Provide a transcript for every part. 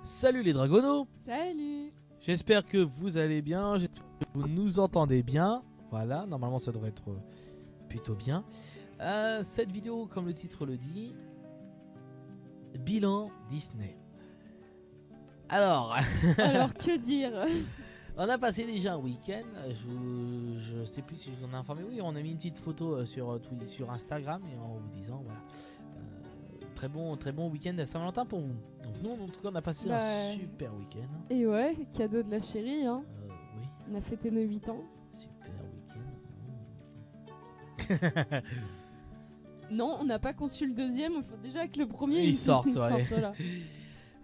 Salut les dragonos. Salut. J'espère que vous allez bien, j'espère que vous nous entendez bien. Voilà, normalement ça devrait être plutôt bien. Cette vidéo, comme le titre le dit, bilan Disney. Alors, Que dire? on a passé déjà un week-end. Je sais plus si je vous en ai informé. Oui, on a mis une petite photo sur Instagram et en vous disant voilà, très bon week-end à Saint-Valentin pour vous. Donc nous, en tout cas, on a passé un super week-end. Et ouais, cadeau de la chérie, hein. Oui. On a fêté nos 8 ans. Super week-end. Non, on n'a pas conçu le deuxième. Enfin, déjà que le premier, Ils sortent, ouais. là.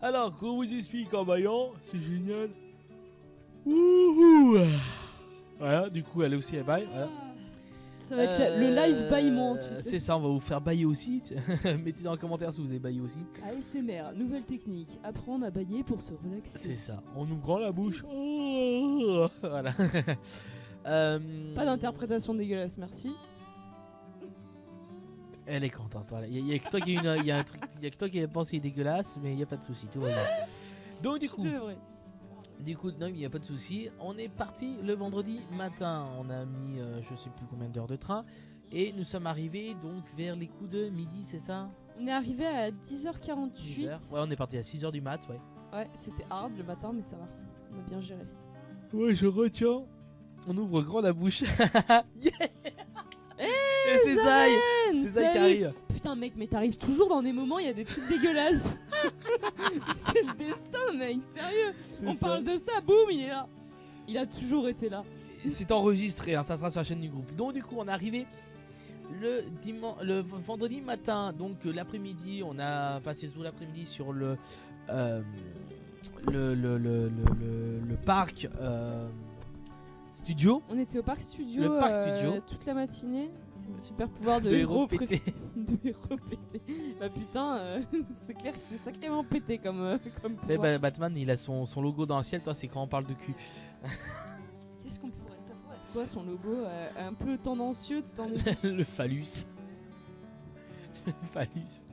Alors, qu'on vous explique en baillant, c'est génial. Wouhou. Voilà, du coup, elle aussi, elle baille. Voilà. Ça va être le live bâillement, tu sais. C'est ça, on va vous faire bailler aussi. Mettez dans les commentaires si vous avez baillé aussi. ASMR, nouvelle technique. Apprendre à bailler pour se relaxer. C'est ça, en ouvrant la bouche. Oh, voilà. Pas d'interprétation dégueulasse, merci. Elle est contente. Il y a que toi qui a un truc, il y a que toi qui pense qu'il est dégueulasse, mais il y a pas de souci, tout va bien. Donc du coup, non, il n'y a pas de souci. On est parti le vendredi matin. On a mis je sais plus combien d'heures de train et nous sommes arrivés donc vers les coups de midi, c'est ça? On est arrivé à 10h48. 10h. Ouais, on est parti à 6h du mat, ouais. Ouais, c'était hard le matin, mais ça va. On a bien géré. Ouais, je retiens. On ouvre grand la bouche. Yeah. Et c'est ça, c'est ça qui arrive. Putain mec, mais t'arrives toujours dans des moments, il y a des trucs dégueulasses. C'est le destin mec, sérieux. On parle de ça, boum, il est là. Il a toujours été là. C'est enregistré, hein, ça sera sur la chaîne du groupe. Donc du coup on est arrivé le vendredi matin. Donc l'après-midi, on a passé tout l'après-midi sur le parc studio. On était au parc studio, le parc studio. toute la matinée. C'est un super pouvoir de héros pété. De héros pété. Bah putain, c'est clair que c'est sacrément pété comme Tu sais, Batman il a son logo dans le ciel, toi c'est quand on parle de cul. Qu'est-ce qu'on pourrait, ça pourrait être quoi son logo, un peu tendancieux tout en le phallus. Le phallus.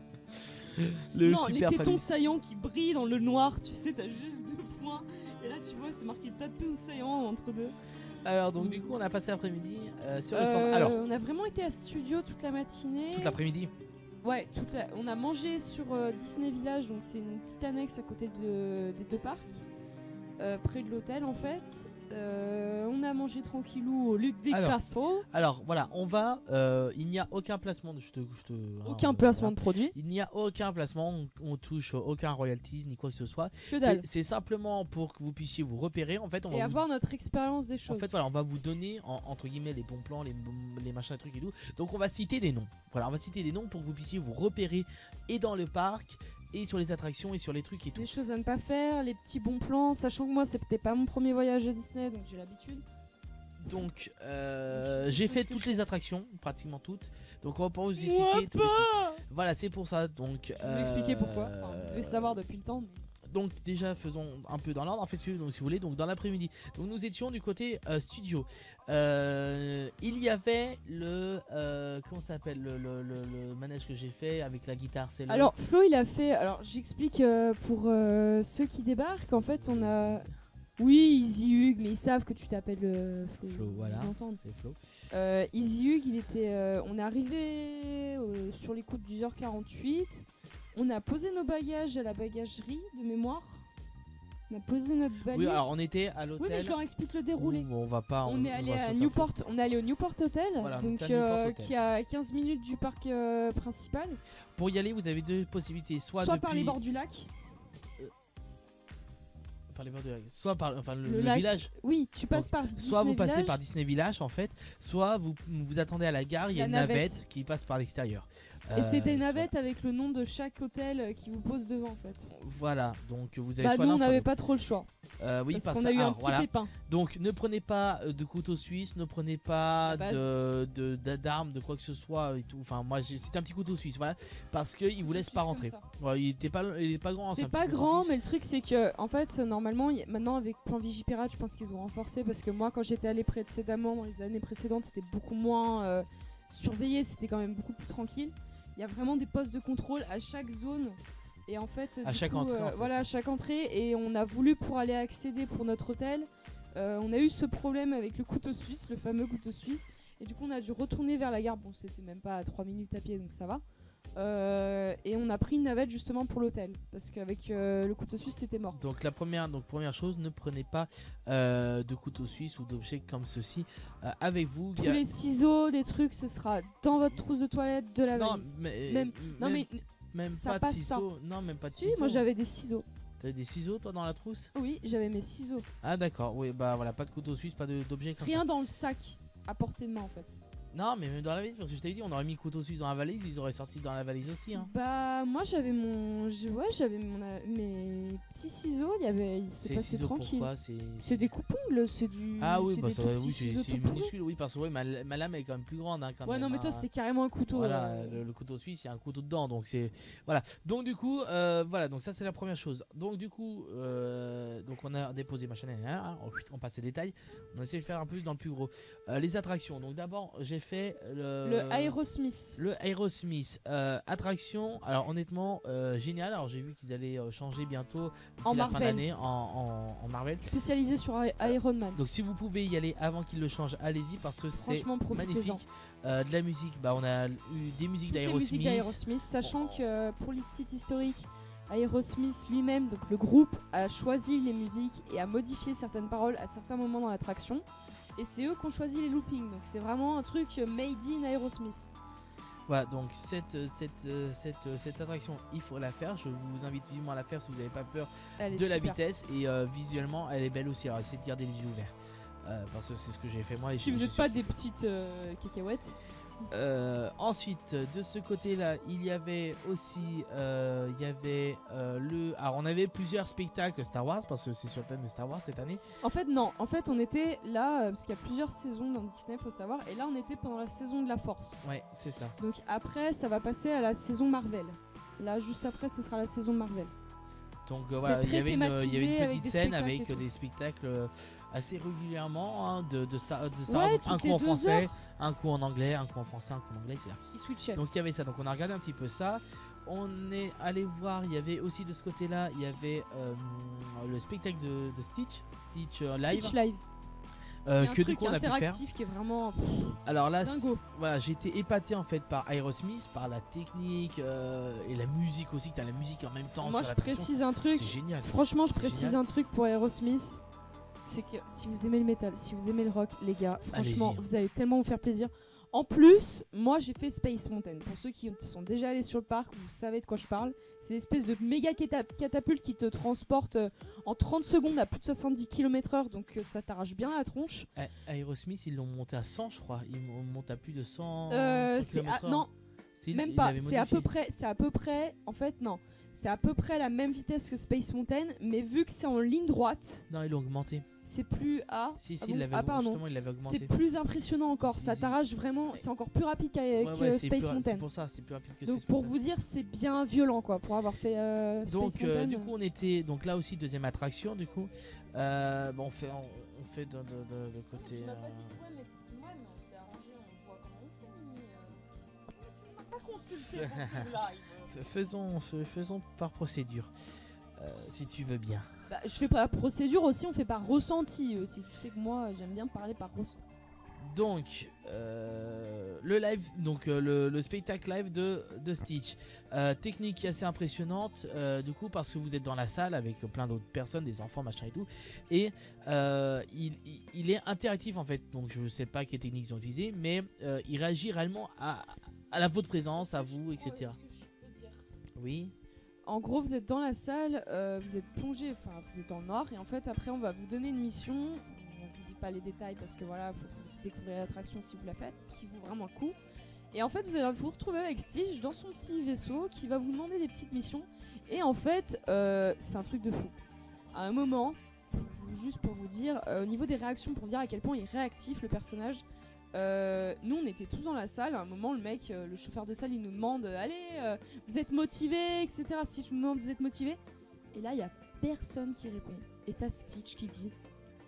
Le non, super les tétons phallus. saillants qui brillent dans le noir, tu sais, t'as juste 2 points. Et là tu vois c'est marqué tatou saillant entre deux. Alors donc du coup on a passé l'après-midi sur le centre. Alors on a vraiment été à studio toute la matinée. toute l'après-midi. Ouais, on a mangé sur Disney Village, donc c'est une petite annexe à côté des deux parcs, près de l'hôtel en fait. On a mangé tranquillou au Ludwig Castle. Alors voilà, on va. Il n'y a aucun placement de. Aucun placement de produit. Il n'y a aucun placement, on touche aucun royalties ni quoi que ce soit. C'est simplement pour que vous puissiez vous repérer en fait. Et avoir notre expérience des choses. En fait voilà, on va vous donner entre guillemets les bons plans, les machins, les trucs et tout. Donc on va citer des noms. Voilà, on va citer des noms pour que vous puissiez vous repérer et dans le parc. Et sur les attractions et sur les trucs et tout. Les choses à ne pas faire, les petits bons plans, sachant que moi c'était pas mon premier voyage à Disney donc j'ai l'habitude. Donc j'ai fait toutes les attractions, pratiquement toutes. Donc on va pas vous expliquer tous les trucs. Voilà, c'est pour ça. Donc vous expliquer pourquoi. Enfin, vous devez savoir depuis le temps. Donc déjà faisons un peu dans l'ordre en fait si vous voulez. Donc dans l'après-midi, donc nous étions du côté studio. Il y avait le comment ça s'appelle le manège que j'ai fait avec la guitare. C'est alors Flo il a fait. Alors j'explique pour ceux qui débarquent. En fait on a. Oui, Easy Hug, mais ils savent que tu t'appelles Flo, voilà. Ils entendent. C'est Flo. Easy Hug, il était. On est arrivé sur les coups de 10h48. On a posé nos bagages à la bagagerie de mémoire. On a posé notre valise. Oui, alors on était à l'hôtel. Oui, mais je leur explique le déroulé. On va pas. On est allé à Newport. On est allé au Newport Hotel, voilà, donc Newport Hotel. qui est à 15 minutes du parc principal. Pour y aller, vous avez deux possibilités, soit par les bords du lac. Par les bords du lac. Soit par le lac. Village. Oui, tu passes par Disney Soit vous passez Village. par Disney Village en fait, soit vous attendez à la gare, il y a une navette qui passe par l'extérieur. Et c'était une navette avec le nom de chaque hôtel qui vous pose devant en fait. Voilà, donc vous avez soit nous l'un, on soit n'avait l'autre. pas trop le choix. Oui, parce qu'on a eu un petit pépin. Donc ne prenez pas de couteau suisse, ne prenez pas d'armes, de quoi que ce soit et tout. Enfin moi c'était un petit couteau suisse, voilà, parce qu'il vous laisse pas rentrer. Ouais, il est pas grand. C'est pas grand, mais le truc c'est que en fait normalement maintenant avec Plan Vigipirate, je pense qu'ils ont renforcé parce que moi quand j'étais allé précédemment dans les années précédentes, c'était beaucoup moins surveillé, c'était quand même beaucoup plus tranquille. Il y a vraiment des postes de contrôle à chaque zone Et en fait, à chaque entrée, en fait. voilà, à chaque entrée, et on a voulu pour aller accéder pour notre hôtel. On a eu ce problème avec le couteau suisse, le fameux couteau suisse, et du coup on a dû retourner vers la gare. Bon, c'était même pas à 3 minutes à pied, donc ça va. Et on a pris une navette justement pour l'hôtel, parce qu'avec le couteau suisse c'était mort. Donc première chose, ne prenez pas de couteau suisse ou d'objets comme ceci avec vous. Tous les ciseaux, des trucs, ce sera dans votre trousse de toilette de la valise. Même ça pas de passe ciseaux. Non, même pas de Si, ciseaux. moi j'avais des ciseaux. T'avais des ciseaux toi dans la trousse? Oui, j'avais mes ciseaux. Ah d'accord, oui, bah voilà, pas de couteau suisse, pas d'objets comme ça. Rien dans le sac, à portée de main en fait. Non, mais même dans la valise, parce que je t'avais dit, on aurait mis le couteau suisse dans la valise, ils auraient sorti dans la valise aussi. Hein. Bah, moi j'avais mes petits ciseaux, c'est passé ciseaux tranquille. Pourquoi c'est des coupes-ongles, c'est du. Ah oui, c'est bah des ça, tout oui, petits ciseaux tout pourris. minuscule, oui, parce que ouais, ma lame est quand même plus grande. Hein, quand Ouais, même, non, mais toi hein. c'était carrément un couteau. Voilà, le couteau suisse, il y a un couteau dedans, donc c'est. Voilà. Donc du coup, voilà, donc ça c'est la première chose. Donc du coup, donc on a déposé machin, on passe les détails. On a essayé de faire un peu dans le plus gros. Les attractions. Donc d'abord, j'ai fait le Aerosmith. Le Aerosmith. Attraction, alors honnêtement, génial. Alors j'ai vu qu'ils allaient changer bientôt d'ici la fin d'année en Marvel. Spécialisé sur Iron Man. Donc si vous pouvez y aller avant qu'ils le changent, allez-y parce que c'est magnifique. De la musique, bah on a eu des musiques d'Aerosmith. Sachant que pour les petites historiques, Aerosmith lui-même, donc le groupe, a choisi les musiques et a modifié certaines paroles à certains moments dans l'attraction. Et c'est eux qui ont choisi les loopings, donc c'est vraiment un truc made in Aerosmith. Voilà, donc cette attraction, il faut la faire. Je vous invite vivement à la faire si vous n'avez pas peur de la vitesse. Et visuellement, elle est belle aussi. Alors essayez de garder les yeux ouverts. Parce que c'est ce que j'ai fait moi. Et si vous n'êtes pas des petites cacahuètes. Ensuite, de ce côté-là, il y avait aussi, alors on avait plusieurs spectacles Star Wars parce que c'est sur le thème de Star Wars cette année. En fait, non. En fait, on était là parce qu'il y a plusieurs saisons dans Disney, faut savoir. Et là, on était pendant la saison de la Force. Ouais, c'est ça. Donc après, ça va passer à la saison Marvel. Là, juste après, ce sera la saison Marvel. Donc voilà, il y avait une petite scène avec des spectacles assez régulièrement de Star Wars, un coup en français, un coup en anglais, un coup en français, un coup en anglais, etc. Ils switchaient. Donc il y avait ça, donc on a regardé un petit peu ça. On est allé voir, il y avait aussi de ce côté-là, il y avait le spectacle de Stitch Live. Stitch Live. Que du coup on a pu faire. Interactif qui est vraiment. Alors là, voilà, j'ai été épaté en fait par Aerosmith, par la technique et la musique aussi. T'as la musique en même temps. Moi, je précise un truc. C'est génial. Franchement, je précise un truc pour Aerosmith. C'est que si vous aimez le métal, si vous aimez le rock, les gars, franchement, vous allez tellement vous faire plaisir. En plus, moi j'ai fait Space Mountain. Pour ceux qui sont déjà allés sur le parc, vous savez de quoi je parle. C'est une espèce de méga catapulte qui te transporte en 30 secondes à plus de 70 km/h, donc ça t'arrache bien la tronche. Aerosmith, ils l'ont monté à 100, je crois. Ils montent à plus de 100 km/h. Non, même pas. C'est à peu près. En fait, non. C'est à peu près la même vitesse que Space Mountain, mais vu que c'est en ligne droite. Non, ils l'ont augmenté. C'est plus à. Il l'avait augmenté. C'est plus impressionnant encore. Ça t'arrache vraiment. C'est encore plus rapide que Space Mountain. C'est pour ça, c'est plus rapide que Space Mountain. Donc pour vous dire, c'est bien violent quoi, pour avoir fait Space Mountain. Du coup, on était donc là aussi deuxième attraction du coup. On fait de côté. Tu m'as pas dit mais on s'est arrangé, on voit comment on fait. Tu m'as pas consulté pour ce live. Faisons par procédure, si tu veux bien. Bah, je fais par procédure aussi, on fait par ressenti aussi. Tu sais que moi, j'aime bien parler par ressenti. Donc, le live, donc le spectacle live de Stitch. Technique assez impressionnante, du coup, parce que vous êtes dans la salle avec plein d'autres personnes, des enfants, machin et tout. Et il est interactif en fait. Donc, je sais pas quelle technique ils ont utilisé, mais il réagit réellement à votre présence, à vous, etc. Est-ce que je peux dire ? Oui. En gros, vous êtes dans la salle, vous êtes plongé, enfin, vous êtes dans le noir. Et en fait, après, on va vous donner une mission. On vous dit pas les détails parce que voilà, faut découvrir l'attraction si vous la faites, qui vaut vraiment le coup. Et en fait, vous allez vous retrouver avec Stitch dans son petit vaisseau qui va vous demander des petites missions. Et en fait, c'est un truc de fou. À un moment, juste pour vous dire, au niveau des réactions, pour dire à quel point il est réactif le personnage, nous on était tous dans la salle. À un moment, le mec, le chauffeur de salle, il nous demande allez, vous êtes motivés, etc. Stitch nous demande vous êtes motivés. Et là, il y a personne qui répond. Et t'as Stitch qui dit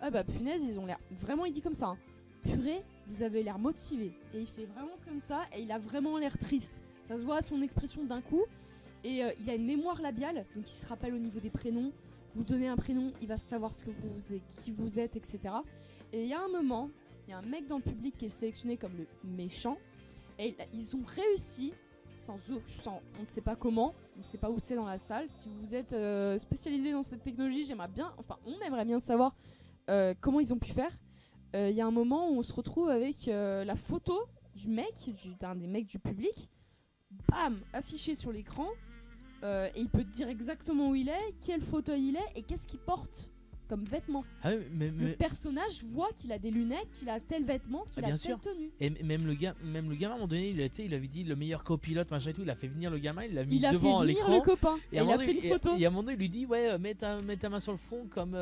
ah bah punaise, ils ont l'air. Vraiment, il dit comme ça. Hein. Purée, vous avez l'air motivé. Et il fait vraiment comme ça, et il a vraiment l'air triste. Ça se voit à son expression d'un coup. Et il a une mémoire labiale, donc il se rappelle au niveau des prénoms. Vous donnez un prénom, il va savoir qui vous êtes, etc. Et il y a un moment, il y a un mec dans le public qui est sélectionné comme le méchant. Et ils ont réussi, sans on ne sait pas comment, on ne sait pas où c'est dans la salle. Si vous êtes spécialisé dans cette technologie, on aimerait bien savoir comment ils ont pu faire. Il y a un moment où on se retrouve avec la photo du mec, d'un des mecs du public, bam, affichée sur l'écran. Et il peut te dire exactement où il est, quel fauteuil il est et qu'est-ce qu'il porte comme vêtements. Ah oui, Le personnage voit qu'il a des lunettes, qu'il a tel vêtement, qu'il a telle tenue. Et même le gamin à un moment donné, il avait dit le meilleur copilote, machin et tout, il a fait venir le gamin, il l'a mis devant l'écran. Il a fait venir le copain et il a fait une photo. Et à un moment donné, il lui dit ouais, mets ta main sur le front comme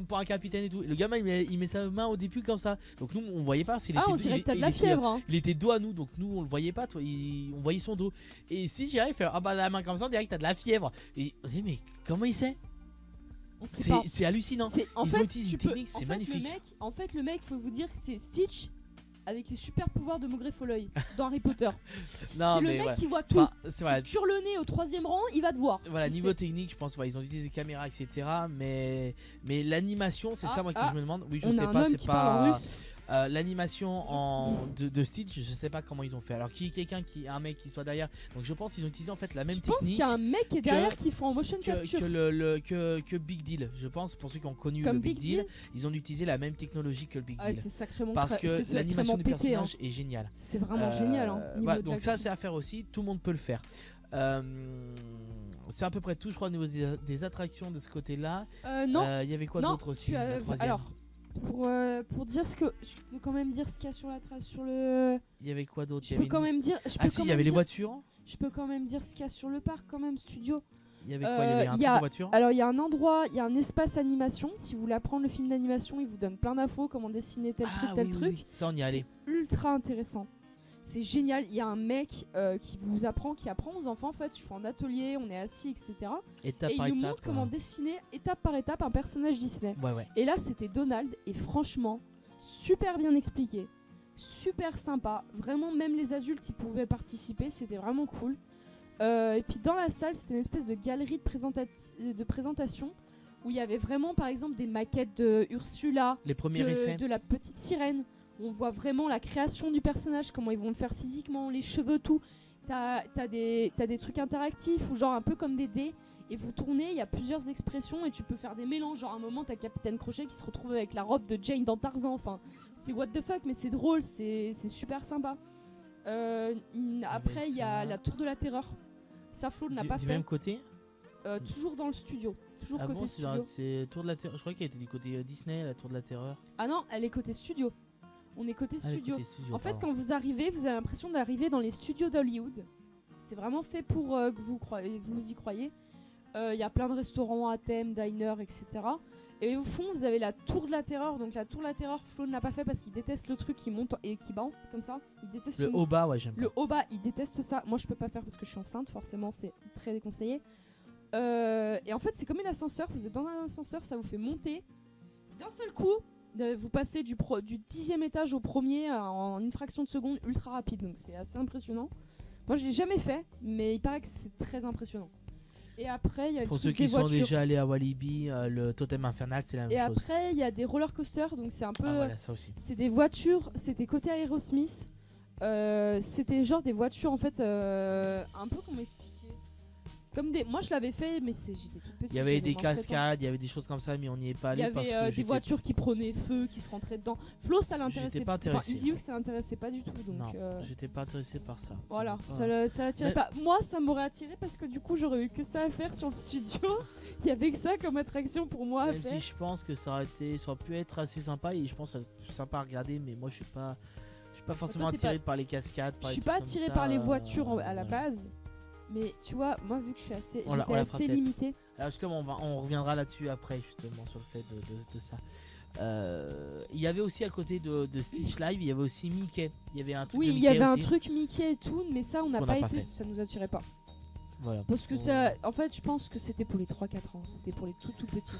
pour un capitaine et tout. Et le gamin il met sa main au début comme ça. Donc nous on voyait pas s'il était on dirait que t'as de la fièvre. Hein. Il était dos à nous, donc nous on le voyait pas, on voyait son dos. Et si j'y arrive, la main comme ça, on dirait que t'as de la fièvre. Et on se dit mais comment il sait? C'est hallucinant. Ils ont utilisé une technique, c'est magnifique. Le mec, faut vous dire que c'est Stitch avec les super pouvoirs de Maugrey Folloy dans Harry Potter. C'est le mec qui voit tout. Tu tures le nez au 3e rang, il va te voir. Voilà, niveau technique, je pense, ils ont utilisé des caméras, etc. Mais l'animation, c'est ça moi que je me demande. Oui, je sais pas, c'est pas. L'animation de Stitch, je sais pas comment ils ont fait. Alors un mec qui soit derrière. Donc je pense qu'ils ont utilisé en fait la même technique. Je pense qu'il y a un mec qui est derrière qui font en motion capture. Que Big Deal. Je pense pour ceux qui ont connu le Big Deal, ils ont utilisé la même technologie que le Big Deal. C'est sacrément parce que l'animation du personnage est géniale. C'est vraiment génial. Voilà, donc ça c'est à faire aussi. Tout le monde peut le faire. C'est à peu près tout, je crois, au niveau des attractions de ce côté-là. Non. Il y avait quoi d'autre aussi alors. Pour dire ce que je peux quand même dire ce qu'il y a sur la trace sur le. Il y avait quoi d'autre? Je peux quand même dire. Il y avait les voitures. Je peux quand même dire ce qu'il y a sur le parc quand même studio. Il y avait quoi? Il y avait un truc de voiture. Alors il y a un endroit, il y a un espace animation. Si vous voulez apprendre le film d'animation, il vous donne plein d'infos, comment dessiner tel truc. Oui. Ça on y allait. Ultra intéressant. C'est génial, il y a un mec qui apprend aux enfants en fait, ils font un atelier, on est assis, etc. Étape et par il nous étape, montre comment dessiner étape par étape un personnage Disney. Ouais. Et là c'était Donald, et franchement, super bien expliqué, super sympa, vraiment même les adultes ils pouvaient participer, c'était vraiment cool. Et puis dans la salle c'était une espèce de galerie de présentation où il y avait vraiment par exemple des maquettes de Ursula, les premiers essais de la petite sirène. On voit vraiment la création du personnage, comment ils vont le faire physiquement, les cheveux, tout. T'as des trucs interactifs ou genre un peu comme des dés. Et vous tournez, il y a plusieurs expressions et tu peux faire des mélanges. Genre à un moment, t'as Capitaine Crochet qui se retrouve avec la robe de Jane dans Tarzan. Enfin, c'est what the fuck, mais c'est drôle, c'est super sympa. Après, il y a la Tour de la Terreur. Ça, Flo n'a pas fait. Du même côté toujours dans le studio. Toujours côté studio. C'est Tour de la Terreur. Je crois qu'elle était du côté Disney, la Tour de la Terreur. Ah non, elle est côté studio. On est côté studio. En fait, pardon. quand vous arrivez, vous avez l'impression d'arriver dans les studios d'Hollywood. C'est vraiment fait pour que vous y croyez. Il y a plein de restaurants à thème, diners, etc. Et au fond, vous avez la Tour de la Terreur. Donc la Tour de la Terreur, Flo ne l'a pas fait parce qu'il déteste le truc qui monte et qui bat comme ça. Il déteste le haut bas, ouais, j'aime. Le haut bas, il déteste ça. Moi, je peux pas faire parce que je suis enceinte. Forcément, c'est très déconseillé. Et en fait, c'est comme un ascenseur. Vous êtes dans un ascenseur, ça vous fait monter d'un seul coup. Vous passez du 10e étage au premier en une fraction de seconde, ultra rapide, donc c'est assez impressionnant. Moi je l'ai jamais fait, mais il paraît que c'est très impressionnant. Et après il y a pour ceux qui sont déjà allés à Walibi, le totem infernal c'est la même chose. Et après il y a des roller coasters, donc c'est un peu. Voilà, ça aussi. C'est des voitures, c'était côté Aerosmith. C'était genre des voitures en fait, un peu comment expliquer. Moi je l'avais fait, mais j'étais toute petite. Il y avait des cascades, il y avait des choses comme ça, mais on n'y est pas allé. Il y avait des voitures qui prenaient feu, qui se rentraient dedans. Flo, ça l'intéressait pas. Easy Hook, ça l'intéressait pas du tout. Donc, non, j'étais pas intéressé par ça. Voilà, ça l'attirait pas. Moi, ça m'aurait attiré parce que du coup, j'aurais eu que ça à faire sur le studio. Il y avait que ça comme attraction pour moi. Même si je pense que ça aurait pu être assez sympa et je pense que c'est sympa à regarder, mais moi je suis pas forcément attiré par les cascades. Je suis pas attiré par les voitures à la base. Mais tu vois, moi vu que je suis j'étais assez limitée. Alors justement, on reviendra là-dessus après justement sur le fait de ça. Il y avait aussi à côté de Stitch Live, il y avait aussi Mickey. Il y avait un truc de Mickey. Oui, il y avait aussi. Un truc Mickey et tout, mais ça on n'a pas été, ça nous attirait pas. Voilà. Parce que ça, en fait, je pense que c'était pour les 3-4 ans, c'était pour les tout petits.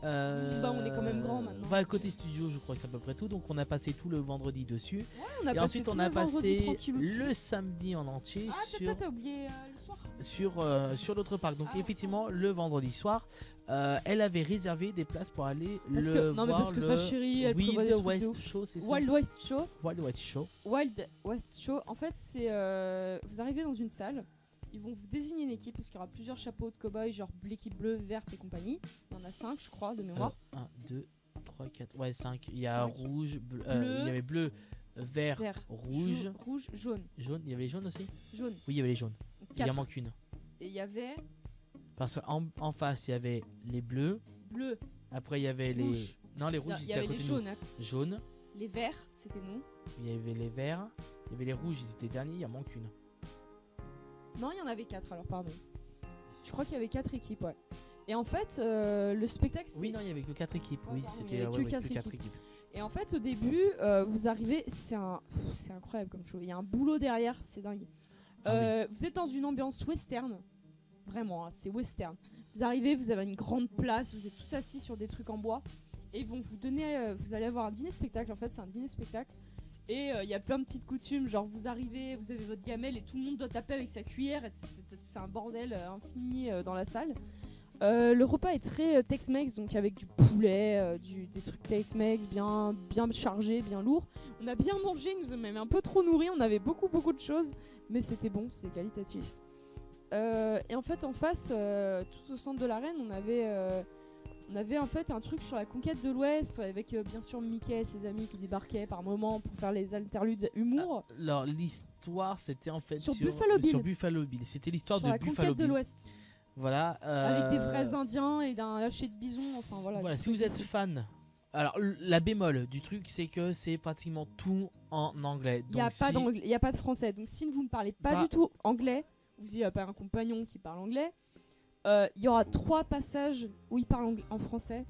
On est quand même grand maintenant. Bah, côté studio, je crois que c'est à peu près tout. Donc on a passé tout le vendredi dessus. Ouais, on a Et ensuite on a passé le samedi en entier t'as oublié le soir. sur l'autre parc. Donc effectivement, ensemble. le vendredi soir, elle avait réservé des places pour aller voir parce que sa chérie, elle prévoit des Wild trucs de West ouf. Show, c'est ça? Wild West Show. Wild West Show. Wild West Show, en fait, c'est vous arrivez dans une salle, ils vont vous désigner une équipe parce qu'il y aura plusieurs chapeaux de cow-boy, genre l'équipe bleue, verte et compagnie. Il y en a 5, je crois, de mémoire. 1, 2, 3, 4, ouais 5. Il y a 5. rouge, bleu, Bleu, il y avait bleu, vert, rouge. Rouge, jaune. Jaune, il y avait les jaunes aussi? Jaune. Oui, il y avait les jaunes. Il y en 4. manque une. Et il y avait Parce qu'en face, il y avait les bleus. bleu. Après, il y avait les. Rouge. Non, les rouges, Non, il y ils étaient à avait côté les de nous. jaunes. Jaunes. Les verts, c'était nous. Il y avait les verts. Il y avait les rouges, ils étaient derniers. Il en manque une. Non, il y en avait 4 alors, pardon. Je crois qu'il y avait 4 équipes, ouais. Et en fait, le spectacle, c'est... Oui, non, il y avait que 4 équipes. Ouais, Oui, pardon, c'était il y avait que quatre quatre équipes. équipes. Et en fait, au début, vous arrivez, c'est incroyable comme show. Il y a un boulot derrière, c'est dingue. Vous êtes dans une ambiance western, vraiment, hein, c'est western. Vous arrivez, vous avez une grande place, vous êtes tous assis sur des trucs en bois, et ils vont vous donner, vous allez avoir un dîner-spectacle. En fait, c'est un dîner-spectacle, et il y a plein de petites coutumes, genre vous arrivez, vous avez votre gamelle, et tout le monde doit taper avec sa cuillère, et c'est un bordel infini dans la salle. Le repas est très Tex-Mex, donc avec du poulet, des trucs Tex-Mex bien chargés, bien lourds. On a bien mangé, ils nous ont même un peu trop nourris, on avait beaucoup de choses, mais c'était bon, c'est qualitatif. Et en fait, en face, tout au centre de l'arène, on avait en fait un truc sur la conquête de l'Ouest, avec bien sûr Mickey et ses amis qui débarquaient par moments pour faire les interludes humour. Alors, l'histoire, c'était en fait Sur Buffalo Bill. Sur Buffalo Bill. C'était l'histoire Sur de la Buffalo conquête de Bill. l'Ouest. Voilà. Avec des vrais Indiens et d'un lâcher de bison. Enfin, voilà, si vous êtes fan. Alors, la bémol du truc, c'est que c'est pratiquement tout en anglais. Il n'y a pas de français. Donc, si vous ne parlez pas du tout anglais, vous n'avez pas un compagnon qui parle anglais, il y aura 3 passages où il parle en français,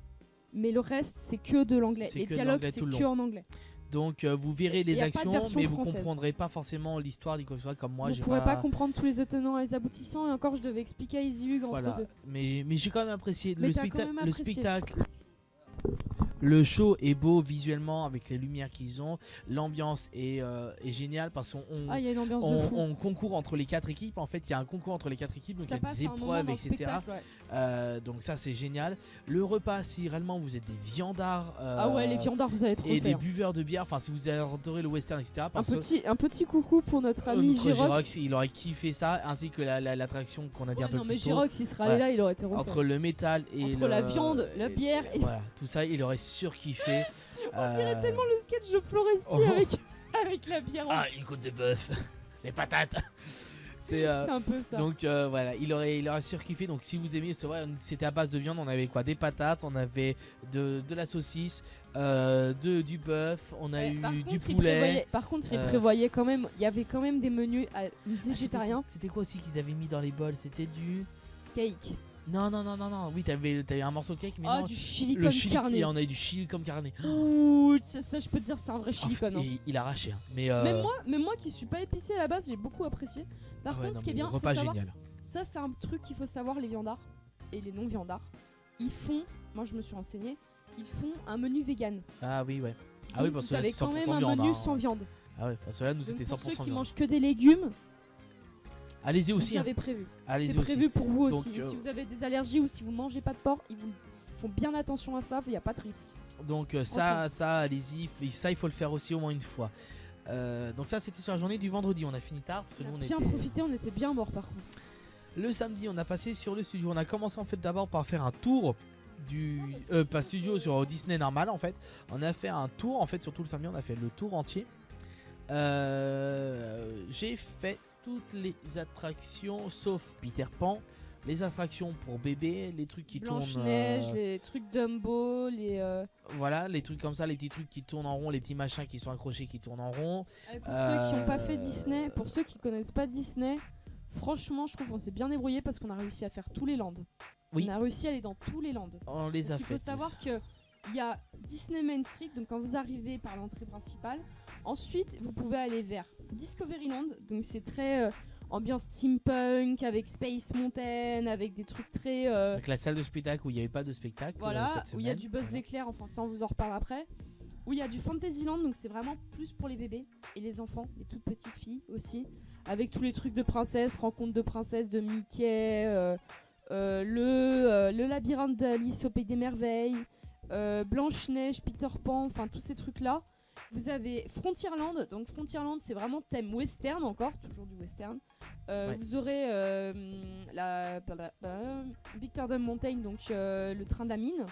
mais le reste, c'est que de l'anglais. Les dialogues, c'est que en anglais. Donc, vous verrez les actions, mais vous française. comprendrez pas forcément l'histoire ni quoi que ce soit, comme moi. Vous ne pourrez pas comprendre tous les tenants et les aboutissants, et encore, je devais expliquer à Easy Hug entre deux. Mais j'ai quand même apprécié Mais le spectacle. Le show est beau visuellement avec les lumières qu'ils ont. L'ambiance est géniale parce qu'on y a une ambiance de fou. on concourt entre les 4 équipes. En fait, il y a un concours entre les 4 équipes, donc il y a des épreuves, etc. Donc ça, c'est génial. Le repas, si réellement vous êtes des viandards, les viandards, vous allez trop et faire. des buveurs de bière. Enfin, si vous adorez le western, etc. Un petit coucou pour notre ami Girox. Il aurait kiffé ça, ainsi que l'attraction qu'on a dit un peu plus tôt. Non mais Girox, il serait allé là, il aurait été refait. Entre le métal et la viande, la bière. Voilà, tout ça, il aurait surkiffé. On dirait tellement le sketch de Floresti avec la bière. Une côte de bœuf, des patates. C'est un peu ça. Donc voilà, il aurait surkiffé. Donc si vous aimez, c'est vrai, c'était à base de viande. On avait quoi? Des patates, on avait de la saucisse, du bœuf, on a eu du poulet. Par contre, il prévoyait quand même. Il y avait quand même des menus végétariens. C'était quoi aussi qu'ils avaient mis dans les bols? C'était du cake. Non. Oui, t'avais un morceau de cake, mais non. Du chili comme carné. Et on a eu du chili comme carné. Ouh, ça je peux te dire, c'est un vrai chili con. Et il a arraché. Hein. Même moi qui suis pas épicé à la base, j'ai beaucoup apprécié. Par contre, ce qui est bien, repas génial. Ça, c'est un truc qu'il faut savoir, les viandards et les non-viandards. Ils font, moi je me suis renseignée, ils font un menu vegan. Ah oui, ouais. Donc, oui, parce que vous avez quand même un menu sans viande. Ah ouais, parce que là, nous c'était 100% viande. Pour ceux qui mangent que des légumes, allez-y aussi. Vous avez prévu. Allez-y c'est aussi. prévu pour vous Donc, aussi. Et si vous avez des allergies ou si vous mangez pas de porc, ils font bien attention à ça, il n'y a pas de risque. Donc ça, allez-y. Ça, il faut le faire aussi au moins une fois. Donc ça, c'était sur la journée du vendredi. On a fini tard. Parce que on a bien profité, on était bien morts par contre. Le samedi, on a passé sur le studio. On a commencé en fait d'abord par faire un tour pas studio, sur Disney normal en fait. On a fait un tour en fait, surtout le samedi, on a fait le tour entier. J'ai fait toutes les attractions sauf Peter Pan, les attractions pour bébé, les trucs qui Blanche-Neige, les trucs Dumbo, voilà, les trucs comme ça, les petits trucs qui tournent en rond, les petits machins qui sont accrochés qui tournent en rond. Pour ceux qui n'ont pas fait Disney, pour ceux qui connaissent pas Disney, franchement, je trouve qu'on s'est bien débrouillé parce qu'on a réussi à faire tous les lands. Oui. On a réussi à aller dans tous les lands. On les a fait. Il faut savoir que il y a Disney Main Street, donc quand vous arrivez par l'entrée principale, ensuite vous pouvez aller vers Discoveryland, donc c'est très ambiance steampunk, avec Space Mountain, avec des trucs très... Avec la salle de spectacle où il n'y avait pas de spectacle voilà, cette semaine. où il y a du Buzz l'éclair, enfin ça on vous en reparle après. Où il y a du Fantasyland, donc c'est vraiment plus pour les bébés et les enfants, les toutes petites filles aussi. Avec tous les trucs de princesse, rencontre de princesse, de Mickey, le labyrinthe d'Alice au Pays des Merveilles, Blanche-Neige, Peter Pan, enfin tous ces trucs-là. Vous avez Frontierland, donc Frontierland c'est vraiment thème western encore, toujours du western. Vous aurez la Big Turtle Mountain, donc le train d'Amine,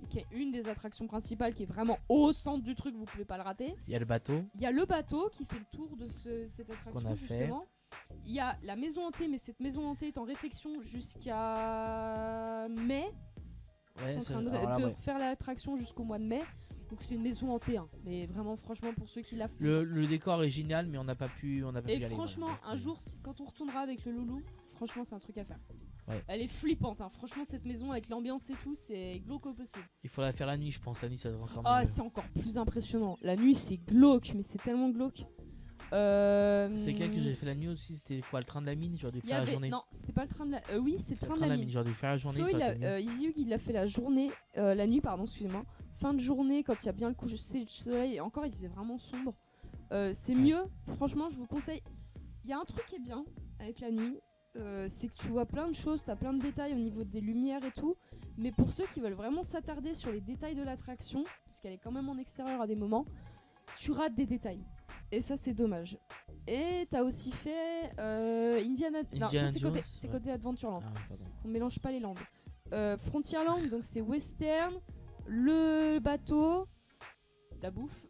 qui est une des attractions principales, qui est vraiment au centre du truc, vous pouvez pas le rater. Il y a le bateau. Il y a le bateau qui fait le tour de cette attraction qu'on a justement. Il y a la maison hantée, mais cette maison hantée est en réflexion jusqu'à mai. Ils sont en train de faire l'attraction jusqu'au mois de mai. Donc c'est une maison hantée, hein. Mais vraiment franchement pour ceux qui la font. Le décor est génial, mais on n'a pas pu y aller. Et franchement, un jour, quand on retournera avec le loulou, franchement c'est un truc à faire. Elle est flippante, hein. Franchement cette maison avec l'ambiance et tout, c'est glauque au possible. Il faudra faire la nuit, je pense. La nuit ça devrait encore. Ah, c'est encore plus impressionnant. La nuit c'est glauque, mais c'est tellement glauque. C'est quel que j'ai fait la nuit aussi? C'était quoi, le train de la mine? J'aurais dû faire la journée. Non, c'était pas le train de la. Oui, c'est le train de la mine. J'aurais dû faire la journée. Easy Hug, il a fait la journée, la nuit, pardon, excusez-moi. Fin de journée, quand il y a bien le coucher du soleil, et encore il faisait vraiment sombre. C'est mieux, franchement, je vous conseille. Il y a un truc qui est bien avec la nuit, c'est que tu vois plein de choses, t'as plein de détails au niveau des lumières et tout. Mais pour ceux qui veulent vraiment s'attarder sur les détails de l'attraction, parce qu'elle est quand même en extérieur à des moments, tu rates des détails. Et ça, c'est dommage. Et t'as aussi fait Indiana Jones. C'est côté Adventureland. On mélange pas les langues. Frontierland, donc c'est western, le bateau, la bouffe.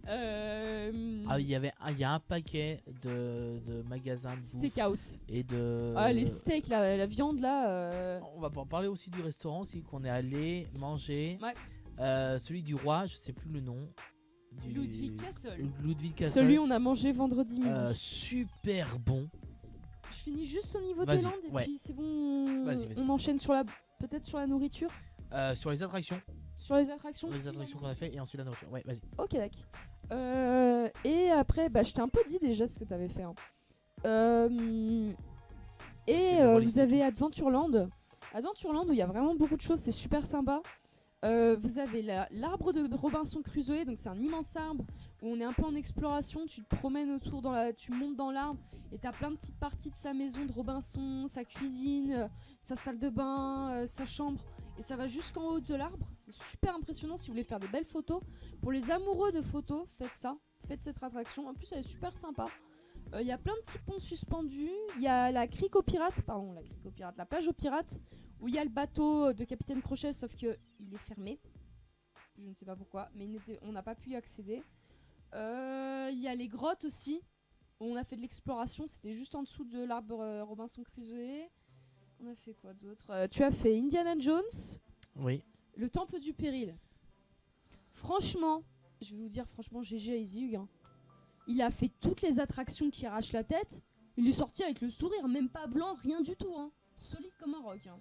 Il y a un paquet de magasins de bouffe. Steakhouse. Et de. Les steaks, la viande là. On va parler aussi du restaurant aussi qu'on est allé manger. Celui du roi, je sais plus le nom. Ludwig Castle. Celui on a mangé vendredi midi. Super bon. Je finis juste au niveau des landes et puis c'est bon. Vas-y. On enchaîne peut-être sur la nourriture. Sur les attractions. Sur les attractions. Les attractions qu'on a fait et ensuite la nourriture. Ouais, vas-y. Ok, d'accord. Et après, je t'ai un peu dit déjà ce que t'avais fait. Hein. Vous avez Adventureland. Adventureland où il y a vraiment beaucoup de choses, c'est super sympa. Vous avez l'arbre de Robinson Crusoe, donc c'est un immense arbre où on est un peu en exploration, tu te promènes autour, tu montes dans l'arbre et t'as plein de petites parties de sa maison de Robinson, sa cuisine, sa salle de bain, sa chambre, et ça va jusqu'en haut de l'arbre. C'est super impressionnant si vous voulez faire des belles photos. Pour les amoureux de photos, faites cette attraction, en plus elle est super sympa. Il y a plein de petits ponts suspendus, il y a la plage aux pirates, où il y a le bateau de Capitaine Crochet, sauf qu'il est fermé. Je ne sais pas pourquoi, mais on n'a pas pu y accéder. Il y a les grottes aussi, où on a fait de l'exploration. C'était juste en dessous de l'arbre Robinson Crusoe. On a fait quoi d'autre? Tu as fait Indiana Jones. Oui. Le Temple du Péril. Franchement, je vais vous dire, GG à Easy Hug. Hein. Il a fait toutes les attractions qui arrachent la tête. Il est sorti avec le sourire, même pas blanc, rien du tout. Hein. Solide comme un roc. Hein.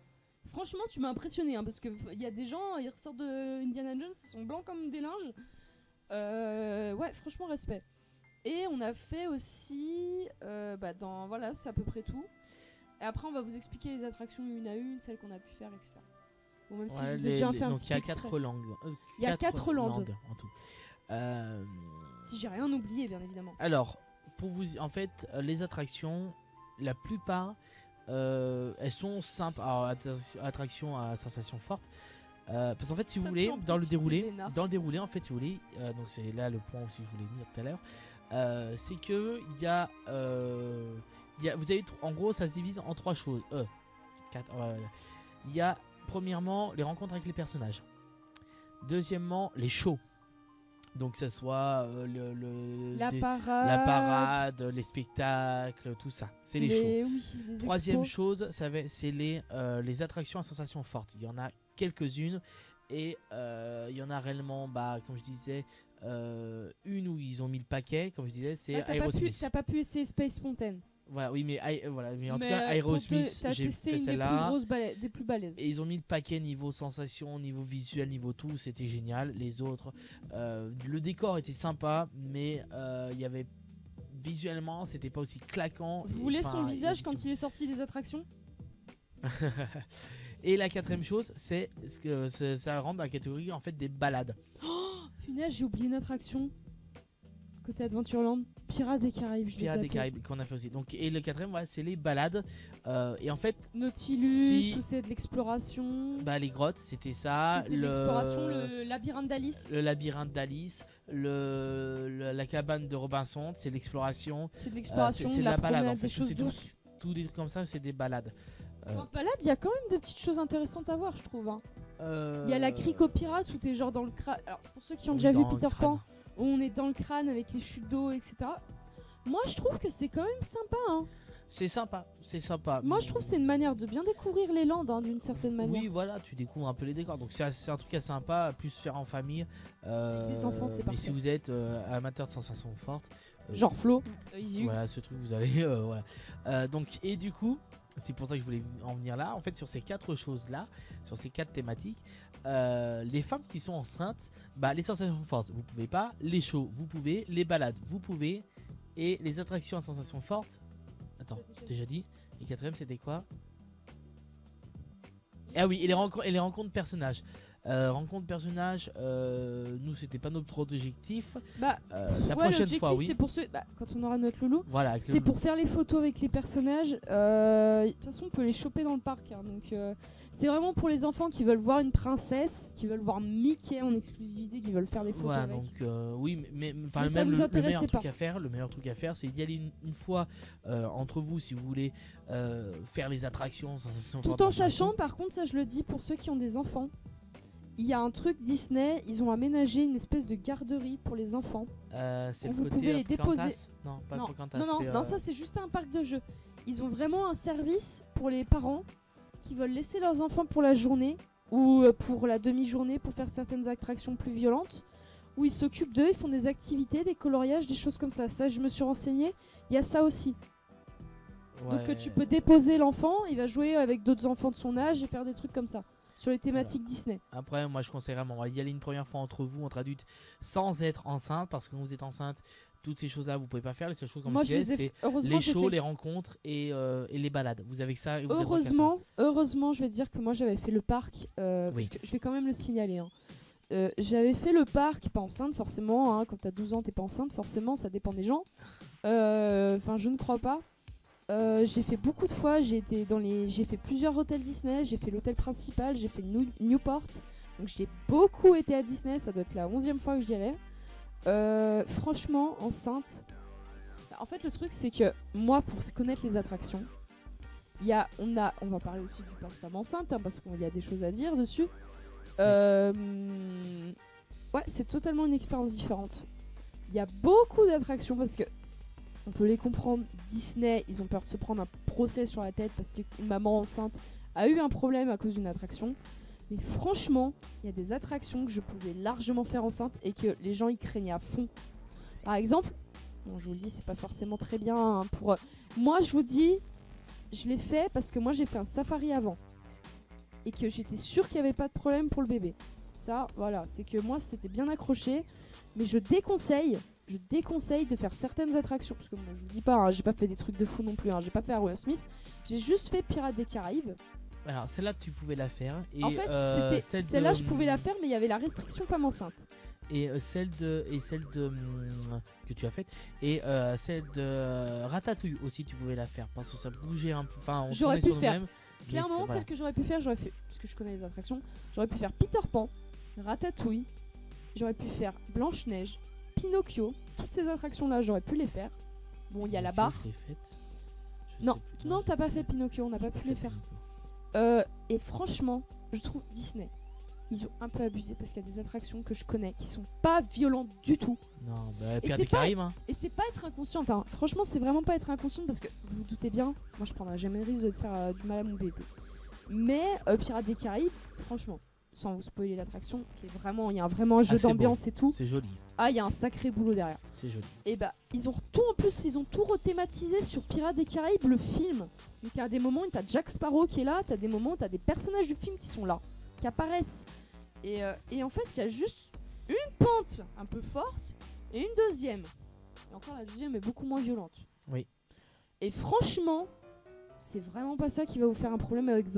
Franchement, tu m'as impressionné, hein, parce qu'il y a des gens, ils ressortent de Indiana Jones, ils sont blancs comme des linges. Ouais, franchement, respect. Et on a fait aussi, voilà, c'est à peu près tout. Et après, on va vous expliquer les attractions une à une, celles qu'on a pu faire, etc. Bon, même si je vous ai déjà fait un petit extrait. Donc il y a 4 langues. Il y a 4 landes en tout. Si j'ai rien oublié, bien évidemment. Alors, en fait, les attractions, la plupart, elles sont simples. Alors, attractions à sensations fortes. Parce qu'en fait, si vous voulez, dans le déroulé, en fait, si vous voulez, donc c'est là le point aussi que je voulais venir tout à l'heure, c'est que vous avez, en gros, ça se divise en 3 choses. 4. Il y a premièrement les rencontres avec les personnages. Deuxièmement, les shows. Donc que ce soit la parade, les spectacles, tout ça. C'est les shows. Oui, Troisième chose, c'est les attractions à sensations fortes. Il y en a quelques-unes. Et il y en a réellement, comme je disais, une où ils ont mis le paquet, comme je disais, c'est Aerosmith. T'as pas pu essayer Space Mountain. Voilà, oui, mais en tout cas, Aerosmith, j'ai fait celle-là. Des plus balèzes. Et ils ont mis le paquet niveau sensation, niveau visuel, niveau tout, c'était génial. Les autres, le décor était sympa, mais il y avait visuellement, c'était pas aussi claquant. Vous voulez son visage quand il est sorti des attractions? Et la quatrième chose, c'est que ça rentre dans la catégorie en fait des balades. Punaise, j'ai oublié une attraction côté Adventureland, Pirates des Caraïbes. Pirates des Caraïbes qu'on a fait aussi. Donc, et le quatrième, c'est les balades. Et en fait, Nautilus, ou c'est de l'exploration. Les grottes, c'était ça. C'était de l'exploration, le labyrinthe d'Alice. Le labyrinthe d'Alice, la cabane de Robinson, c'est l'exploration. C'est de l'exploration, c'est de la balade en fait. des choses douces. Tout comme ça, c'est des balades. En balade, il y a quand même des petites choses intéressantes à voir, je trouve. Hein. Il y a la crique aux pirates où t'es genre dans le crâne. Alors, pour ceux qui ont déjà vu Peter Pan, où on est dans le crâne avec les chutes d'eau, etc. Moi, je trouve que c'est quand même sympa. Hein. C'est sympa. Moi, je trouve que c'est une manière de bien découvrir les landes, hein, d'une certaine manière. Oui, voilà, tu découvres un peu les décors. Donc, c'est un truc assez sympa, plus faire en famille. Les enfants, c'est mais parfait. si vous êtes amateur de sensations fortes, genre Flo, voilà, ce truc, vous allez. Voilà. Donc, et du coup. C'est pour ça que je voulais en venir là. En fait, sur ces 4 choses-là, sur ces 4 thématiques, les femmes qui sont enceintes, les sensations fortes, vous pouvez pas. Les shows, vous pouvez. Les balades, vous pouvez. Et les attractions à sensations fortes. Attends, déjà dit. Et quatrième, c'était quoi? Ah oui, et les rencontres personnages. Rencontre personnage, nous c'était pas notre objectif. La prochaine fois, oui. C'est pour ceux, quand on aura notre loulou. Voilà, c'est pour faire les photos avec les personnages. De toute façon, on peut les choper dans le parc. Hein, donc, c'est vraiment pour les enfants qui veulent voir une princesse, qui veulent voir Mickey en exclusivité, qui veulent faire des photos. Voilà, avec. Donc oui, mais même le meilleur truc à faire, c'est d'y aller une fois entre vous si vous voulez faire les attractions. Tout en sachant, par contre, ça je le dis pour ceux qui ont des enfants. Il y a un truc Disney, ils ont aménagé une espèce de garderie pour les enfants. C'est le vous côté pouvez les déposer. Non, pas Pocahontas. Non, ça c'est juste un parc de jeux. Ils ont vraiment un service pour les parents qui veulent laisser leurs enfants pour la journée ou pour la demi-journée pour faire certaines attractions plus violentes, où ils s'occupent d'eux, ils font des activités, des coloriages, des choses comme ça. Ça, je me suis renseignée. Il y a ça aussi. Ouais. Donc tu peux déposer l'enfant, il va jouer avec d'autres enfants de son âge et faire des trucs comme ça. Sur les thématiques Disney. Après, moi je conseille vraiment d'y aller une première fois entre vous, entre adultes, sans être enceinte, parce que quand vous êtes enceinte, toutes ces choses-là vous pouvez pas faire. Les seules choses comme je disais, c'est les shows, les rencontres et les balades. Vous avez que ça. Et vous heureusement, je vais te dire que moi j'avais fait le parc, parce que je vais quand même le signaler. Hein. J'avais fait le parc, pas enceinte forcément. Hein, quand t'as 12 ans, t'es pas enceinte forcément, ça dépend des gens. Enfin, je ne crois pas. J'ai fait beaucoup de fois, j'ai fait plusieurs hôtels Disney, j'ai fait l'hôtel principal, j'ai fait Newport, donc j'ai beaucoup été à Disney, ça doit être la 11e fois que j'y allais. Franchement, enceinte, en fait le truc c'est que moi pour connaître les attractions, on va parler aussi du passe femme enceinte, hein, parce qu'il y a des choses à dire dessus. Ouais, c'est totalement une expérience différente. Il y a beaucoup d'attractions parce que on peut les comprendre, Disney, ils ont peur de se prendre un procès sur la tête parce qu'une maman enceinte a eu un problème à cause d'une attraction. Mais franchement, il y a des attractions que je pouvais largement faire enceinte et que les gens y craignaient à fond. Par exemple, bon, je vous le dis, c'est pas forcément très bien hein, pour... Moi, je vous dis, je l'ai fait parce que moi, j'ai fait un safari avant. Et que j'étais sûre qu'il n'y avait pas de problème pour le bébé. Ça, voilà, c'est que moi, c'était bien accroché. Mais je déconseille de faire certaines attractions. Parce que moi, je vous dis pas, hein, j'ai pas fait des trucs de fou non plus. Hein, j'ai pas fait Arroyo Smith. J'ai juste fait Pirates des Caraïbes. Alors, celle-là, tu pouvais la faire. Et en fait, celle-là, je pouvais la faire, mais il y avait la restriction femme enceinte. Et celle de que tu as faite. Et celle de Ratatouille aussi, tu pouvais la faire. Parce que ça bougeait un peu. Enfin, on j'aurais pu sur faire. le même. Clairement, celle que j'aurais pu faire, j'aurais fait. Parce que je connais les attractions. J'aurais pu faire Peter Pan, Ratatouille. J'aurais pu faire Blanche-Neige, Pinocchio. Toutes ces attractions-là, j'aurais pu les faire. Bon, il y a la barre. Non, t'as pas fait Pinocchio, on n'a pas pu les faire. Et franchement, je trouve Disney, ils ont un peu abusé parce qu'il y a des attractions que je connais qui sont pas violentes du tout. Non, Pirates des Caraïbes. Et c'est pas être inconsciente, hein. Franchement, c'est vraiment pas être inconsciente parce que vous vous doutez bien, moi je prendrais jamais le risque de faire du mal à mon bébé. Mais Pirates des Caraïbes, franchement, sans vous spoiler l'attraction, qui est vraiment, il y a vraiment un jeu d'ambiance et tout. C'est joli. Ah, il y a un sacré boulot derrière. C'est joli. Et bah, ils ont tout rethématisé sur Pirates des Caraïbes, le film. Donc il y a des moments où t'as Jack Sparrow qui est là, t'as des moments où t'as des personnages du film qui sont là, qui apparaissent. Et en fait, il y a juste une pente un peu forte et une deuxième. Et encore, la deuxième est beaucoup moins violente. Oui. Et franchement, c'est vraiment pas ça qui va vous faire un problème avec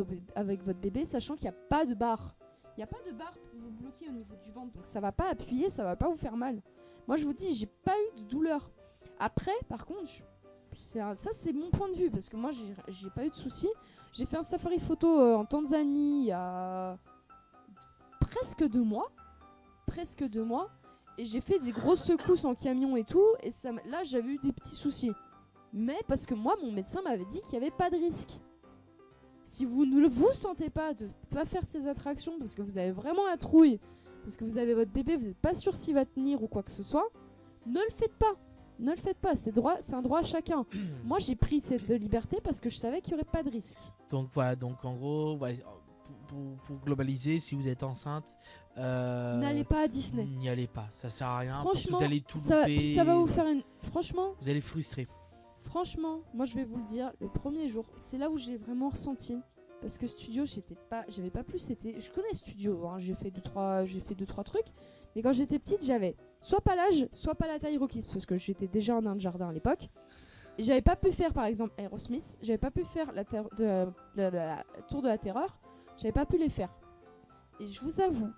votre bébé, sachant qu'il n'y a pas de barre. Il n'y a pas de barre pour vous bloquer au niveau du ventre, donc ça va pas appuyer, ça va pas vous faire mal. Moi, je vous dis, j'ai pas eu de douleur. Après, par contre, ça c'est mon point de vue, parce que moi, j'ai pas eu de soucis. J'ai fait un safari photo en Tanzanie il y a presque 2 mois. Et j'ai fait des grosses secousses en camion et tout. Et là, j'avais eu des petits soucis. Mais parce que moi, mon médecin m'avait dit qu'il n'y avait pas de risque. Si vous ne vous sentez pas de pas faire ces attractions parce que vous avez vraiment la trouille, parce que vous avez votre bébé, vous n'êtes pas sûr s'il va tenir ou quoi que ce soit, ne le faites pas. Ne le faites pas, c'est un droit à chacun. Moi, j'ai pris cette liberté parce que je savais qu'il n'y aurait pas de risque. Donc voilà, donc en gros, voilà, pour globaliser, si vous êtes enceinte, n'allez pas à Disney. N'y allez pas, ça sert à rien. Franchement, parce que vous allez tout ça louper. va vous faire une. Franchement. Vous allez frustrer. Franchement, moi je vais vous le dire, le premier jour, c'est là où j'ai vraiment ressenti. Parce que studio, j'avais pas plus. Je connais studio, hein, j'ai fait 2-3 trucs. Mais quand j'étais petite, j'avais soit pas l'âge, soit pas la taille requise. Parce que j'étais déjà un nain de jardin à l'époque. Et j'avais pas pu faire par exemple Aerosmith. J'avais pas pu faire la Tour de la Terreur. J'avais pas pu les faire. Et je vous avoue,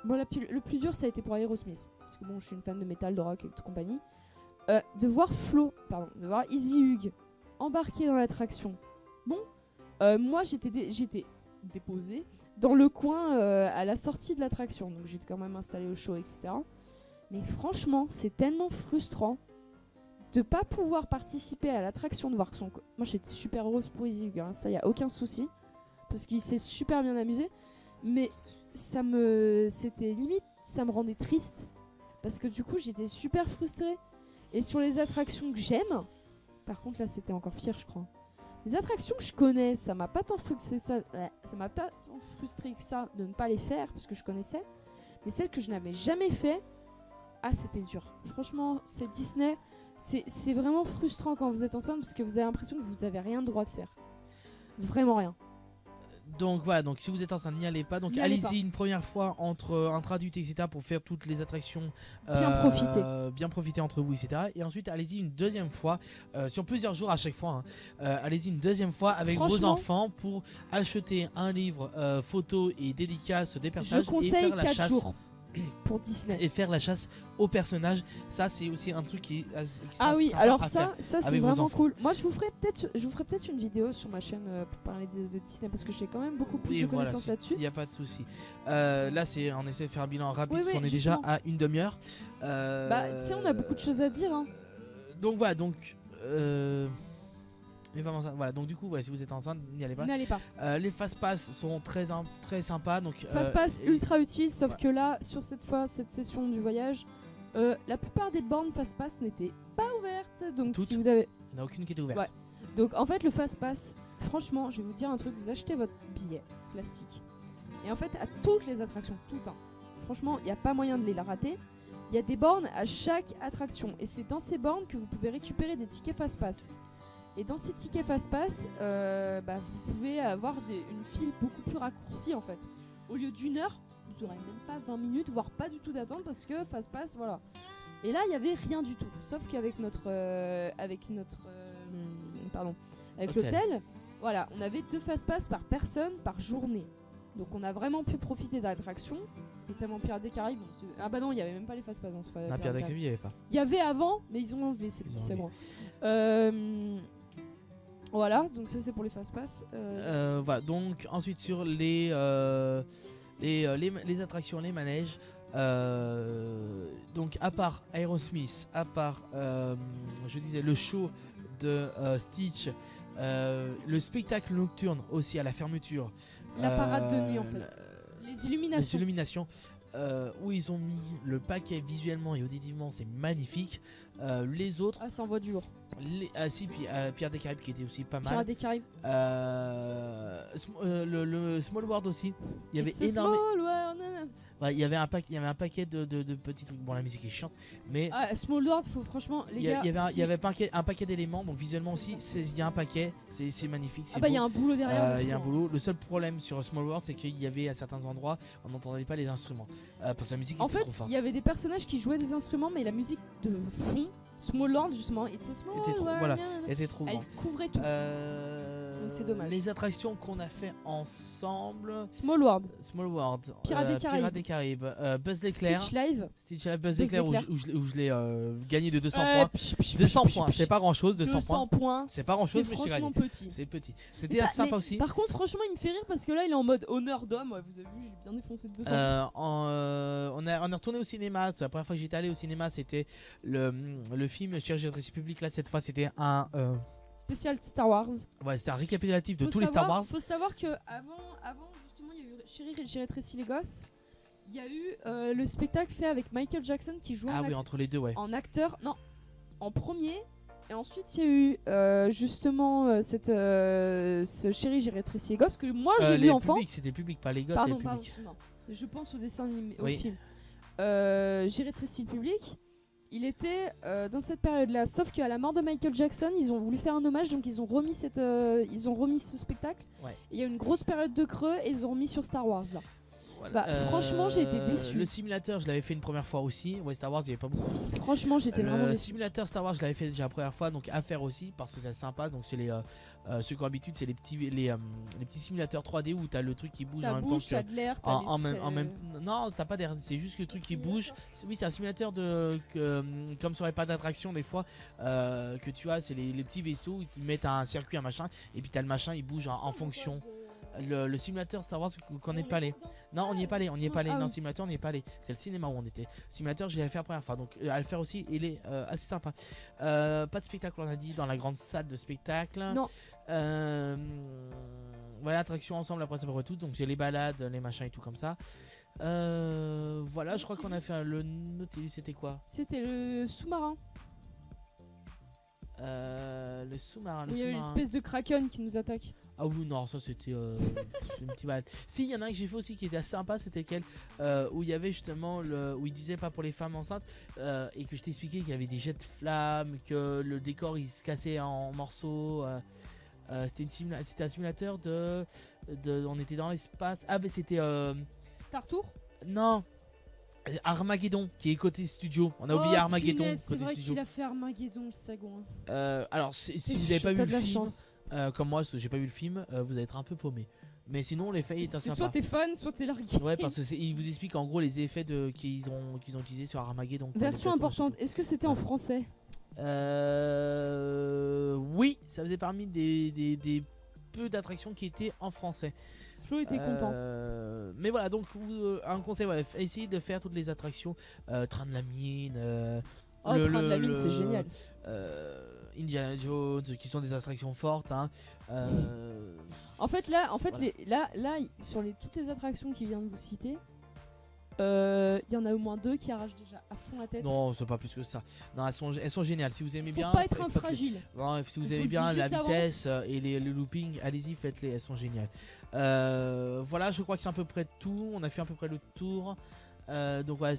moi le plus dur ça a été pour Aerosmith. Parce que bon, je suis une fan de métal, de rock et de compagnie. De voir de voir Easy Hug embarqué dans l'attraction. Bon, moi j'étais déposée dans le coin à la sortie de l'attraction. Donc j'étais quand même installée au show, etc. Mais franchement, c'est tellement frustrant de pas pouvoir participer à l'attraction, de voir que moi j'étais super heureuse pour Easy Hug, hein, ça y a aucun souci. Parce qu'il s'est super bien amusé. Mais c'était limite, ça me rendait triste. Parce que du coup, j'étais super frustrée. Et sur les attractions que j'aime, par contre là c'était encore pire je crois. Les attractions que je connais, ça m'a pas tant frustré que ça de ne pas les faire parce que je connaissais. Mais celles que je n'avais jamais fait, c'était dur. Franchement, c'est Disney, c'est vraiment frustrant quand vous êtes enceinte parce que vous avez l'impression que vous avez rien de droit de faire. Vraiment rien. Donc voilà, donc si vous êtes enceinte, n'y allez pas. Donc allez-y une première fois entre un traduit, etc. pour faire toutes les attractions. Bien profiter entre vous, etc. Et ensuite allez-y une deuxième fois, sur plusieurs jours à chaque fois. Allez-y une deuxième fois avec vos enfants pour acheter un livre photo et dédicace des personnages. Je conseille et faire la 4 chasse. jours pour Disney. Et faire la chasse aux personnages, ça c'est aussi un truc qui oui, alors ça c'est vraiment cool. Moi je vous ferai peut-être une vidéo sur ma chaîne pour parler de Disney parce que j'ai quand même beaucoup plus de connaissances là-dessus. Il n'y a pas de souci. Là on essaie de faire un bilan rapide, on est déjà à une demi-heure. Tu sais, on a beaucoup de choses à dire. Hein. Donc voilà, voilà, donc du coup, si vous êtes enceinte, n'y allez pas. N'allez pas. Les fast-pass sont très sympas. Fast-pass ultra utile, sauf que là, sur cette session du voyage, la plupart des bornes fast-pass n'étaient pas ouvertes. Donc si vous avez... Il n'y en a aucune qui était ouverte. Ouais. Donc en fait, le fast-pass, franchement, je vais vous dire un truc, vous achetez votre billet classique. Et en fait, à toutes les attractions, franchement, il n'y a pas moyen de les rater. Il y a des bornes à chaque attraction. Et c'est dans ces bornes que vous pouvez récupérer des tickets fast-pass. Et dans ces tickets fast-pass, vous pouvez avoir une file beaucoup plus raccourcie en fait. Au lieu d'1 heure, vous n'aurez même pas 20 minutes, voire pas du tout d'attente parce que fast-pass, voilà. Et là, il n'y avait rien du tout. Sauf qu'avec l'hôtel, voilà, on avait 2 fast-pass par personne par journée. Donc on a vraiment pu profiter de l'attraction, notamment Pirates des Caraïbes. Ah bah non, il n'y avait même pas les fast-pass. Non, Pirates des Caraïbes, il n'y avait pas. Il y avait avant, mais ils ont enlevé ces petits sabrons. Voilà, donc ça c'est pour les fast-pass. Voilà, donc ensuite sur les attractions, les manèges. Donc à part Aerosmith, à part je disais le show de Stitch, le spectacle nocturne aussi à la fermeture. La parade de nuit en fait. Les illuminations. Où ils ont mis le paquet visuellement et auditivement, c'est magnifique. Les autres, ça envoie du lourd. Puis Pirates des Caraïbes qui était aussi pas mal. Pirates des Caraïbes. Le Small World aussi. Il y avait énormément. Ouais, il y avait un paquet de petits trucs. Bon, la musique est chiante, mais Small World, faut franchement les gars. Il y avait un paquet d'éléments, donc visuellement aussi, il y a un paquet, c'est magnifique. Il y a un boulot derrière. Il y a un boulot. Le seul problème sur Small World, c'est qu'il y avait à certains endroits, on n'entendait pas les instruments parce que la musique était trop forte. Il y avait des personnages qui jouaient des instruments, mais la musique de fond Small World, justement, était small. Était trop, voilà, était trop grand. Elle couvrait tout. Donc c'est dommage. Les attractions qu'on a fait ensemble. Small World. Pirates des Caraïbes. Buzz l'éclair. Stitch Live. Buzz l'éclair où je l'ai gagné de 200 points. 200 points, c'est pas grand chose, 200 points. C'est pas grand chose, mais je suis gagné. C'est petit. C'était assez sympa aussi. Par contre, franchement, il me fait rire parce que là, il est en mode honneur d'homme. Ouais, vous avez vu, j'ai bien défoncé de 200 points. On est retourné au cinéma. La première fois que j'étais allé au cinéma, c'était le film Chirurgie République. Là, cette fois, c'était un. Spécial Star Wars. Ouais, c'était un récapitulatif de tous les Star Wars. Faut savoir que avant justement, il y a eu Chérie j'ai rétréci les gosses. Il y a eu le spectacle fait avec Michael Jackson qui jouait entre les deux, ouais. en acteur. Non, en premier. Et ensuite, il y a eu justement ce Chérie j'ai rétréci les gosses que moi j'ai vu enfant. C'était public, pas les gosses, pardon, c'est public. Non. Je pense au dessin animé, au oui. film. J'ai rétréci le public. Il était dans cette période-là, sauf qu'à la mort de Michael Jackson, ils ont voulu faire un hommage, donc ils ont remis ce spectacle. Ouais. Il y a eu une grosse période de creux et ils ont remis sur Star Wars là. Voilà. Franchement, j'ai été déçu. Le simulateur, je l'avais fait une première fois aussi. Ouais, Star Wars, il n'y avait pas beaucoup. Franchement, j'étais vraiment déçu. Le simulateur Star Wars, je l'avais fait déjà la première fois, donc à faire aussi parce que c'est sympa. Donc c'est ceux qui ont l'habitude, c'est les petits simulateurs 3D où t'as le truc qui bouge ça en même bouge, temps. T'as de l'air, non, t'as pas d'air, c'est juste que le truc qui bouge. Oui, c'est un simulateur comme sur les parcs d'attraction des fois que tu as, c'est les petits vaisseaux, ils te mettent un circuit, un machin, et puis t'as le machin, il bouge en fonction. Le simulateur Star Wars qu'on n'est pas allé. Non, on n'y est pas allé, Non, le simulateur, on n'y est pas allé. C'est le cinéma où on était. Simulateur, j'ai fait la première fois, donc à le faire aussi, il est assez sympa. Pas de spectacle, on a dit, dans la grande salle de spectacle. Non. Voilà, attraction ensemble, après ça tout. Donc j'ai les balades, les machins et tout comme ça. Voilà, je crois qu'on a fait le Nautilus, c'était quoi? C'était le sous-marin. Le sous-marin. Il y a eu une espèce de kraken qui nous attaque. Ah oui, non, ça c'était une petite balade. Si, il y en a un que j'ai fait aussi qui était assez sympa, c'était lequel où il y avait justement où il disait pas pour les femmes enceintes et que je t'expliquais qu'il y avait des jets de flammes, que le décor il se cassait en morceaux. C'était un simulateur on était dans l'espace. Ah, mais c'était. Star Tour? Non. Armageddon qui est côté studio. On a oublié Armageddon côté studio. C'est vrai studio. qu'il a fait Armageddon, le second. Alors, si vous n'avez pas vu le film. Comme moi, j'ai pas vu le film, vous allez être un peu paumé. Mais sinon, l'effet est assez sympa. Soit t'es fan, soit t'es largué. Ouais, parce qu'il vous explique en gros les effets qu'ils ont utilisés sur Armageddon. Version importante, est-ce que c'était en français? Oui, ça faisait parmi des peu d'attractions qui étaient en français. Flo était content. Mais voilà, donc un conseil, voilà, essayez de faire toutes les attractions. Train de la mine. Train de la mine, c'est génial. Indiana Jones, qui sont des attractions fortes. Hein. En fait, là, sur toutes les attractions qu'il vient de vous citer, il y en a au moins 2 qui arrachent déjà à fond la tête. Non, c'est pas plus que ça. Non, elles sont géniales. Si vous aimez bien, faut pas être infragile. Si vous aimez bien la vitesse et le looping, allez-y, faites-les. Elles sont géniales. Voilà, je crois que c'est à peu près tout. On a fait à peu près le tour. Donc voilà,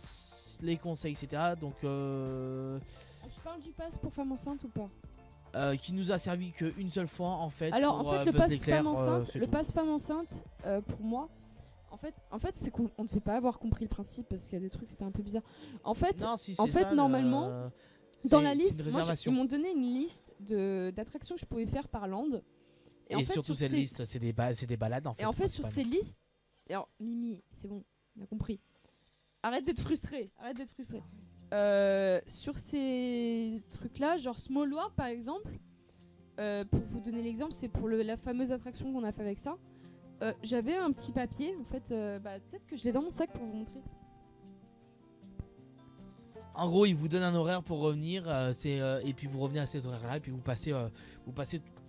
les conseils, etc. Donc je parle du pass pour femme enceinte ou pas? Qui nous a servi qu'une seule fois en fait. Alors pour, en fait le pass femme enceinte, pour moi, en fait c'est qu'on ne fait pas avoir compris le principe parce qu'il y a des trucs c'était un peu bizarre. En fait, non, si, normalement dans la liste, ils m'ont donné une liste d'attractions que je pouvais faire par land. Et en fait, surtout cette liste, c'est des balades en fait. Et en fait sur ces listes, alors Mimi, c'est bon, on a compris. Arrête d'être frustré. Sur ces trucs-là, genre Small World par exemple, pour vous donner l'exemple, c'est pour la fameuse attraction qu'on a fait avec ça. J'avais un petit papier, en fait, peut-être que je l'ai dans mon sac pour vous montrer. En gros, il vous donne un horaire pour revenir, et puis vous revenez à cet horaire-là, et puis vous passez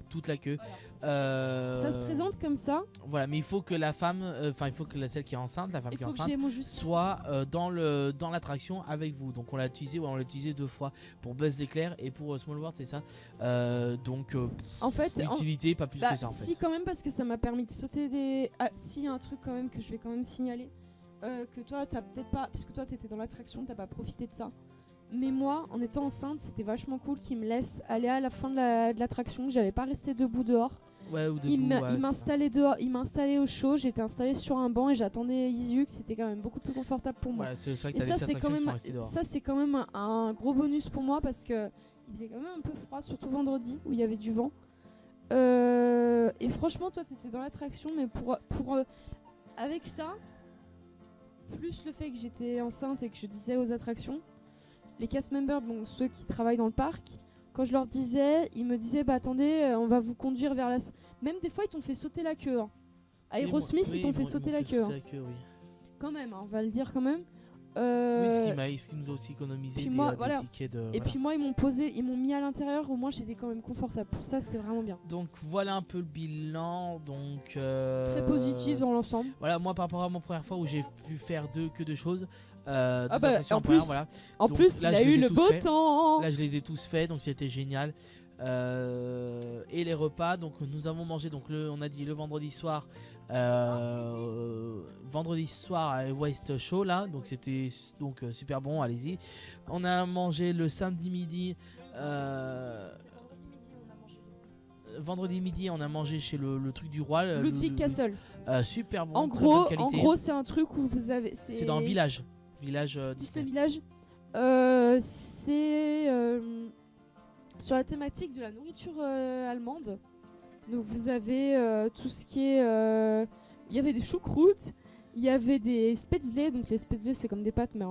toute la queue. Voilà. Ça se présente comme ça. Voilà, mais il faut que la femme, il faut que celle qui est enceinte, la femme qui est enceinte, soit dans l'attraction avec vous. Donc on l'a utilisé 2 fois pour Buzz l'éclair et pour Small World, c'est ça. Donc en fait, l'utilité pas plus que ça en fait. Si quand même parce que ça m'a permis de sauter des. Ah, si, y a un truc quand même que je vais quand même signaler, que toi t'as peut-être pas, parce que toi t'étais dans l'attraction, t'as pas profité de ça. Mais moi, en étant enceinte, c'était vachement cool qu'ils me laissent aller à la fin de l'attraction, que j'avais pas resté debout dehors. Ouais, ou debout, Il m'a ouais, c'est ça. installé dehors, il m'a installé au chaud, j'étais installé sur un banc et j'attendais Iziuk, c'était quand même beaucoup plus confortable pour moi. Ouais, c'est vrai que Et t'as des attractions qui sont restées dehors. ça c'est quand même un gros bonus pour moi parce que il faisait quand même un peu froid, surtout vendredi où il y avait du vent. Et franchement, toi t'étais dans l'attraction, mais avec ça, plus le fait que j'étais enceinte et que je disais aux attractions, les cast members, bon, ceux qui travaillent dans le parc, quand je leur disais, ils me disaient bah attendez, on va vous conduire vers la. Même des fois ils t'ont fait sauter la queue. Hein. Aerosmith, ils t'ont fait sauter la queue. Oui. Quand même, hein, on va le dire quand même. Oui, ce qui nous a aussi économisé des tickets de. Et puis moi, ils m'ont mis à l'intérieur, au moins j'étais quand même confortable. Pour ça, c'est vraiment bien. Donc voilà un peu le bilan. Donc très positif dans l'ensemble. Voilà, moi par rapport à ma première fois où j'ai pu faire deux choses. En plus, voilà. En plus, là, il a eu le beau temps. Là, je les ai tous faits, donc c'était génial. Et les repas, donc nous avons mangé, donc on a dit le vendredi soir à West Show là, donc c'était donc super bon, allez-y. On a mangé le samedi midi. Vendredi midi, on a mangé chez le truc du roi, Ludwig Castle. super bon. En gros, c'est un truc où vous avez. C'est dans le village Disney Village. C'est sur la thématique de la nourriture allemande. Donc vous avez tout ce qui est. Il y avait des choucroutes, il y avait des spätzle. Donc les spätzle, c'est comme des pâtes, mais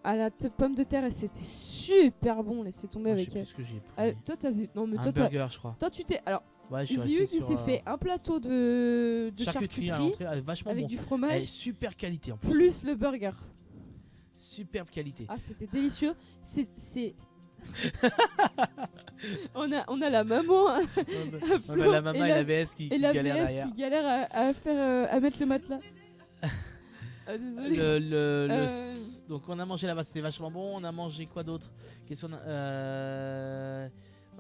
à la pomme de terre, et c'était super bon. Laissez tomber avec. Je sais plus ce que j'ai pris. Toi, t'as vu. Non, mais un toi, burger, je crois. Toi, tu t'es. Alors. Ouais, il s'est fait un plateau de charcuterie à l'entrée, vachement avec bon. du fromage. Super qualité en plus. Plus le burger. Superbe qualité. Ah, c'était délicieux. C'est on a la maman. On a la maman et la VS qui galère derrière. Qui galère à mettre le matelas. Désolé. Donc on a mangé là-bas, c'était vachement bon. On a mangé quoi d'autre?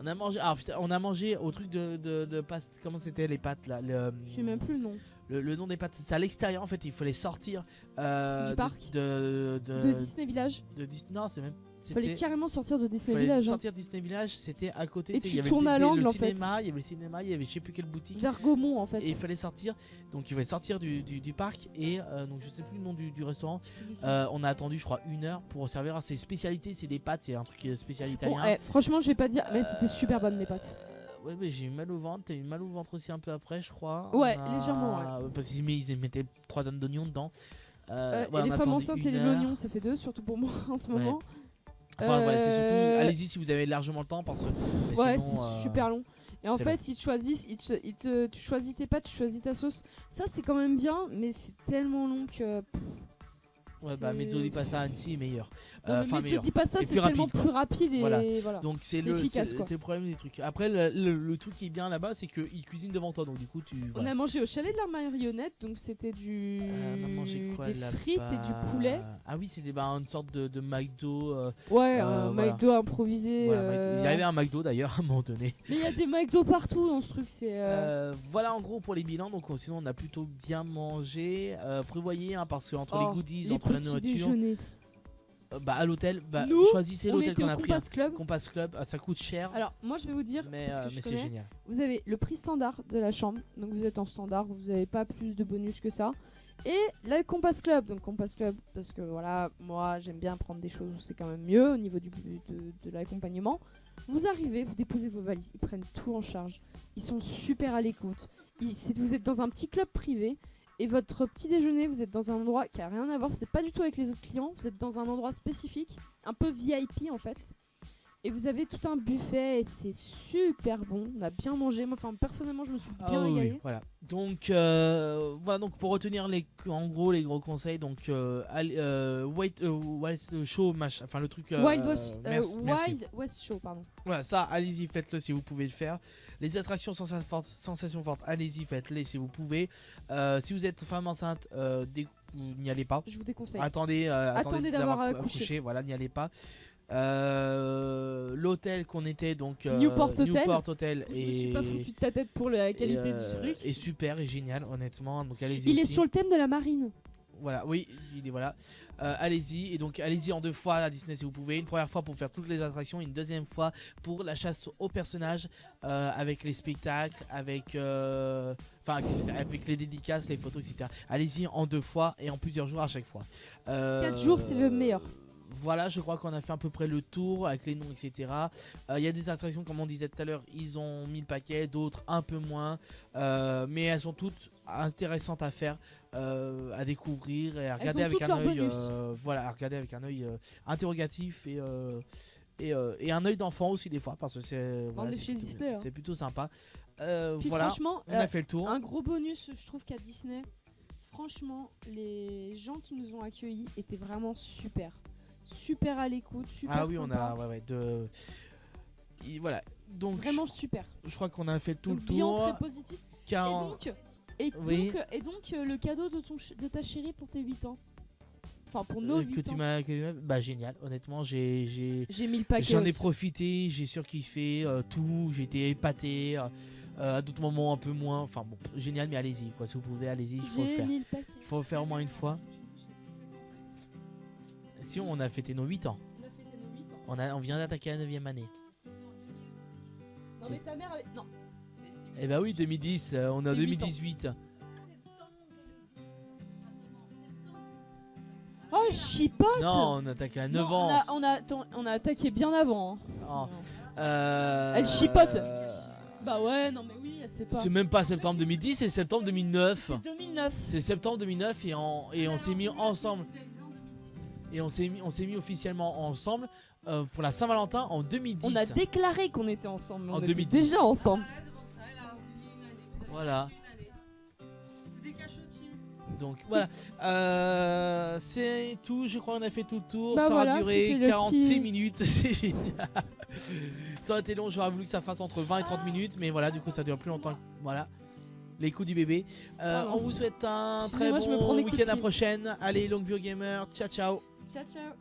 On a mangé au truc de pâtes. Comment c'était les pâtes là? Je sais même plus le nom. Le nom des pâtes, c'est à l'extérieur en fait. Il fallait sortir du parc de Disney Village. Non, c'est même. Il fallait carrément sortir de Disney Village. Village. Sortir de Disney Village, c'était à côté. Et tu tournes à l'angle en fait. Il y avait le cinéma, il y avait je sais plus quelle boutique. Vers Gaumont en fait. Et il fallait sortir. Donc il fallait sortir du parc et donc je sais plus le nom du restaurant. On a attendu je crois 1 heure pour servir à ses spécialités. C'est des pâtes, c'est un truc spécial italien. Bon, franchement, je vais pas dire, mais c'était super bonne les pâtes. Ouais, mais j'ai eu mal au ventre. T'as eu mal au ventre aussi un peu après, je crois. Ouais, légèrement. Ouais. Parce qu'ils mettaient 3 tonnes d'oignons dedans. Et les femmes enceintes et l'oignon, ça fait 2, surtout pour moi en ce moment. Enfin, voilà, c'est surtout. Allez-y si vous avez largement le temps parce que. Ouais, c'est super long. Et en fait, ils te choisissent, tu choisis tes pâtes, tu choisis ta sauce. Ça, c'est quand même bien, mais c'est tellement long que. Ouais, bah Mezzo di Pasta Annecy est meilleur. Mezzo di Pasta, c'est tellement plus rapide et voilà. Donc c'est le problème des trucs. Après, le truc qui est bien là-bas, c'est qu'ils cuisinent devant toi. Donc du coup, On a mangé au chalet de la marionnette, donc c'était des frites et du poulet. Ah oui, c'était une sorte de McDo. Un McDo improvisé. Il y avait un McDo d'ailleurs à un moment donné. Mais il y a des McDo partout dans ce truc. Voilà en gros pour les bilans. Donc sinon, on a plutôt bien mangé. Prévoyez parce qu'entre les goodies, entre la nourriture, à l'hôtel, choisissez l'hôtel qu'on a pris. Compass Club, ça coûte cher. Alors moi je vais vous dire, mais c'est génial. Vous avez le prix standard de la chambre, donc vous êtes en standard, vous n'avez pas plus de bonus que ça. Et la Compass Club, parce que voilà, moi j'aime bien prendre des choses où c'est quand même mieux au niveau de l'accompagnement. Vous arrivez, vous déposez vos valises, ils prennent tout en charge, ils sont super à l'écoute. Vous êtes dans un petit club privé. Et votre petit déjeuner, vous êtes dans un endroit qui a rien à voir, vous n'êtes pas du tout avec les autres clients, vous êtes dans un endroit spécifique, un peu VIP en fait. Et vous avez tout un buffet et c'est super bon, on a bien mangé, moi personnellement je me suis bien régalée. Oui, voilà. Donc donc pour retenir en gros les gros conseils, donc West Show, enfin le truc Wild West Show, pardon. Voilà, ça allez-y, faites-le si vous pouvez le faire. Les attractions sensations fortes, allez-y, faites-les si vous pouvez. Si vous êtes femme enceinte, n'y allez pas. Je vous déconseille. Attendez d'avoir accouché. Voilà, n'y allez pas. L'hôtel qu'on était, donc Newport Hotel, je me suis pas foutu de ta tête pour la qualité du truc. Et super et génial, honnêtement. Donc allez-y. Il est sur le thème de la marine. Voilà, oui, il est voilà. Allez-y, et donc allez-y en 2 fois à Disney si vous pouvez. Une première fois pour faire toutes les attractions, une deuxième fois pour la chasse aux personnages, avec les spectacles, avec les dédicaces, les photos, etc. Allez-y en 2 fois et en plusieurs jours à chaque fois. 4 jours, c'est le meilleur. Voilà, je crois qu'on a fait à peu près le tour avec les noms, etc. Il y a des attractions, comme on disait tout à l'heure, ils ont mis le paquet, d'autres un peu moins. Mais elles sont toutes intéressantes à faire, à découvrir et à regarder avec un œil. Voilà, à regarder avec un œil interrogatif et un œil d'enfant aussi des fois, parce que c'est plutôt sympa. Puis voilà, franchement, on a fait le tour. Un gros bonus, je trouve qu'à Disney, franchement, les gens qui nous ont accueillis étaient vraiment super à l'écoute, super Ah oui, sympa. on a voilà. Donc vraiment super. Je crois qu'on a fait tout le bilan tour. très positif. Et donc le cadeau de ta chérie pour tes 8 ans. Enfin pour nos 8 ans. Bah génial, honnêtement, j'ai mis le paquet. J'en ai profité, j'ai surkiffé tout, j'ai été épaté. À d'autres moments un peu moins, enfin bon, génial, mais allez-y quoi, si vous pouvez, allez-y, il faut le faire. Il faut le faire au moins une fois. Si on a fêté nos 8 ans. On vient d'attaquer la 9ème année. Non mais ta mère non. Eh bah oui, 2010, on est en 2018. Oh, chipote. Non, on attaque à 9 ans. On a attaqué bien avant. Oh. Elle chipote. Bah ouais, non mais oui, elle sait pas. C'est même pas septembre 2010, c'est septembre 2009. C'est 2009. C'est septembre 2009 et on s'est mis ensemble. Et on s'est mis officiellement ensemble pour la Saint-Valentin en 2010. On a déclaré qu'on était ensemble. En 2010. Déjà ensemble. Voilà. Donc voilà, c'est tout, je crois qu'on a fait tout le tour, bah ça voilà, aura duré 46 minutes, c'est génial. Ça aurait été long, j'aurais voulu que ça fasse entre 20 et 30 minutes, mais voilà, du coup ça dure plus longtemps, voilà. Les coups du bébé. On vous souhaite un très bon week-end à la prochaine. Allez, Longview Gamer, ciao ciao. Ciao ciao.